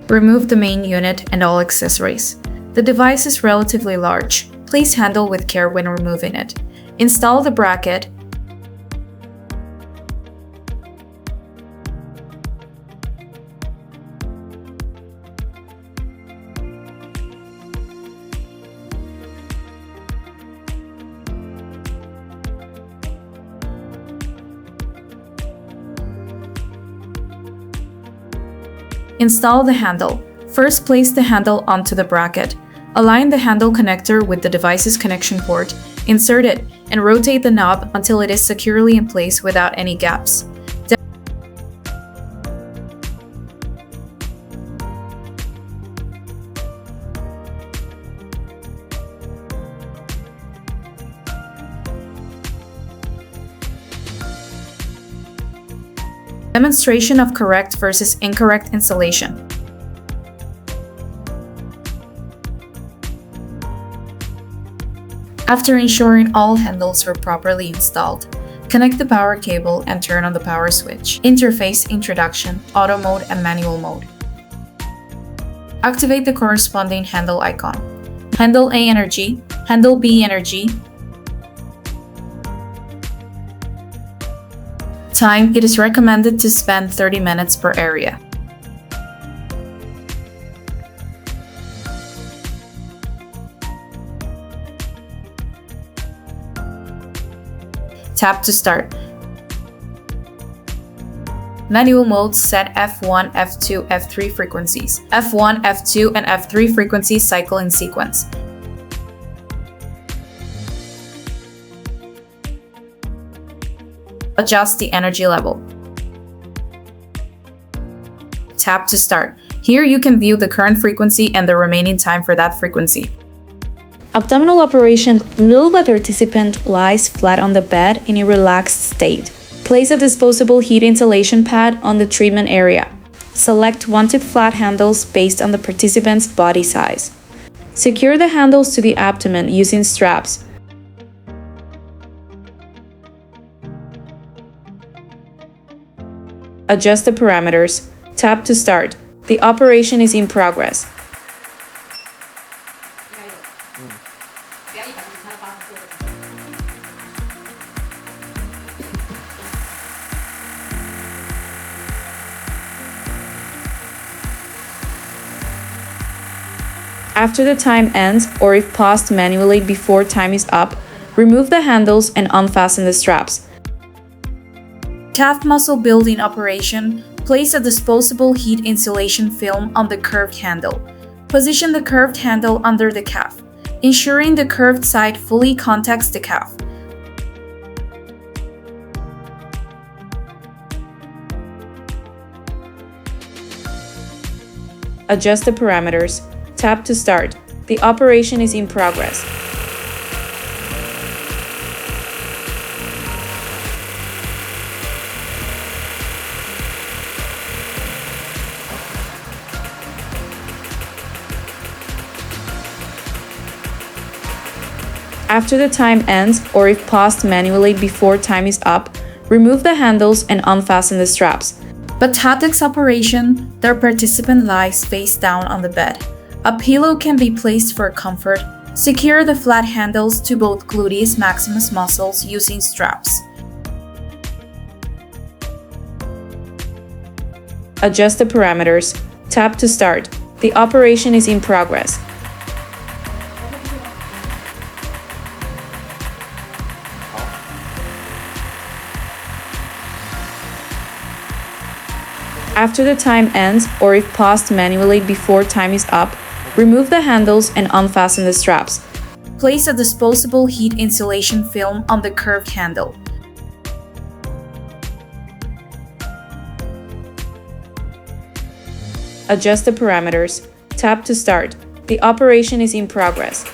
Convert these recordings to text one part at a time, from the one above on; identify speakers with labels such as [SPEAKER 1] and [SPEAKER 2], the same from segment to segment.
[SPEAKER 1] Remove the main unit and all accessories. The device is relatively large. Please handle with care when removing it. Install the bracket. Install the handle. First, place the handle onto the bracket. Align the handle connector with the device's connection port, insert it, and rotate the knob until it is securely in place without any gaps. Demonstration of correct versus incorrect installation. After ensuring all handles were properly installed, connect the power cable and turn on the power switch. Interface introduction, auto mode and manual mode. Activate the corresponding handle icon. Handle A energy, handle B energy. Time, it is recommended to spend 30 minutes per area. Tap to start. Manual mode, set F1, F2, F3 frequencies. F1, F2, and F3 frequencies cycle in sequence. Adjust the energy level. Tap to start. Here you can view the current frequency and the remaining time for that frequency.
[SPEAKER 2] Abdominal operation, little the participant lies flat on the bed in a relaxed state. Place a disposable heat insulation pad on the treatment area. Select wanted flat handles based on the participant's body size. Secure the handles to the abdomen using straps. Adjust the parameters. Tap to start. The operation is in progress. After the time ends, or if paused manually before time is up, remove the handles and unfasten the straps.
[SPEAKER 1] Calf muscle building operation, place a disposable heat insulation film on the curved handle. Position the curved handle under the calf, ensuring the curved side fully contacts the calf.
[SPEAKER 2] Adjust the parameters. Tap to start. The operation is in progress. After the time ends, or if paused manually before time is up, remove the handles and unfasten the straps.
[SPEAKER 1] Buttocks operation, their participant lies face down on the bed. A pillow can be placed for comfort. Secure the flat handles to both gluteus maximus muscles using straps.
[SPEAKER 2] Adjust the parameters. Tap to start. The operation is in progress. After the time ends, or if paused manually before time is up, remove the handles and unfasten the straps.
[SPEAKER 1] Place a disposable heat insulation film on the curved handle.
[SPEAKER 2] Adjust the parameters. Tap to start. The operation is in progress.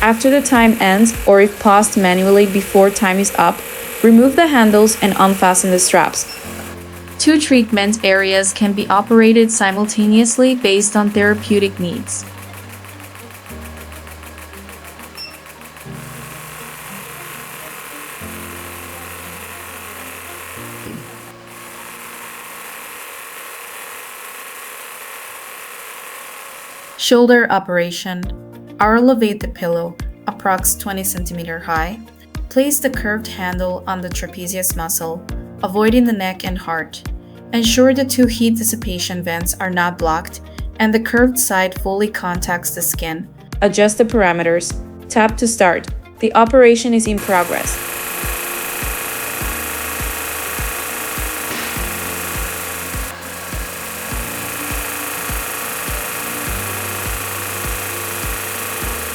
[SPEAKER 2] After the time ends, or if paused manually before time is up, remove the handles and unfasten the straps. Two treatment areas can be operated simultaneously based on therapeutic needs.
[SPEAKER 1] Shoulder operation. Elevate the pillow, approx 20 cm high. Place the curved handle on the trapezius muscle, avoiding the neck and heart. Ensure the two heat dissipation vents are not blocked and the curved side fully contacts the skin.
[SPEAKER 2] Adjust the parameters. Tap to start. The operation is in progress.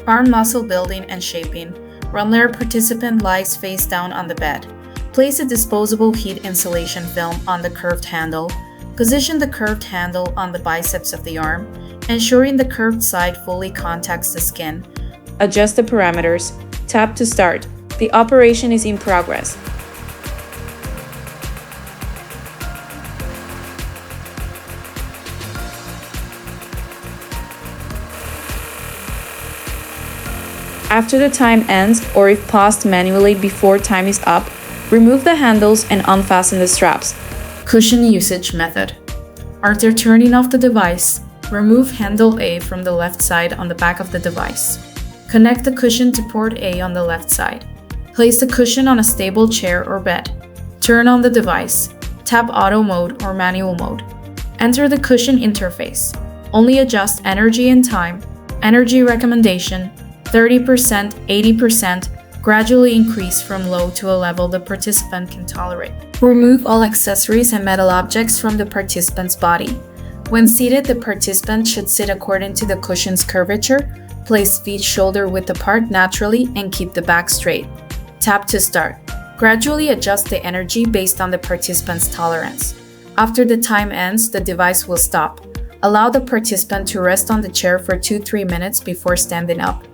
[SPEAKER 1] Arm muscle building and shaping. Run layer participant lies face down on the bed. Place a disposable heat insulation film on the curved handle. Position the curved handle on the biceps of the arm, ensuring the curved side fully contacts the skin.
[SPEAKER 2] Adjust the parameters. Tap to start. The operation is in progress. After the time ends, or if paused manually before time is up, remove the handles and unfasten the straps.
[SPEAKER 1] Cushion usage method. After turning off the device, remove handle A from the left side on the back of the device. Connect the cushion to port A on the left side. Place the cushion on a stable chair or bed. Turn on the device. Tap auto mode or manual mode. Enter the cushion interface. Only adjust energy and time. Energy recommendation 30%, 80%, gradually increase from low to a level the participant can tolerate. Remove all accessories and metal objects from the participant's body. When seated, the participant should sit according to the cushion's curvature. Place feet shoulder width apart naturally and keep the back straight. Tap to start. Gradually adjust the energy based on the participant's tolerance. After the time ends, the device will stop. Allow the participant to rest on the chair for 2-3 minutes before standing up.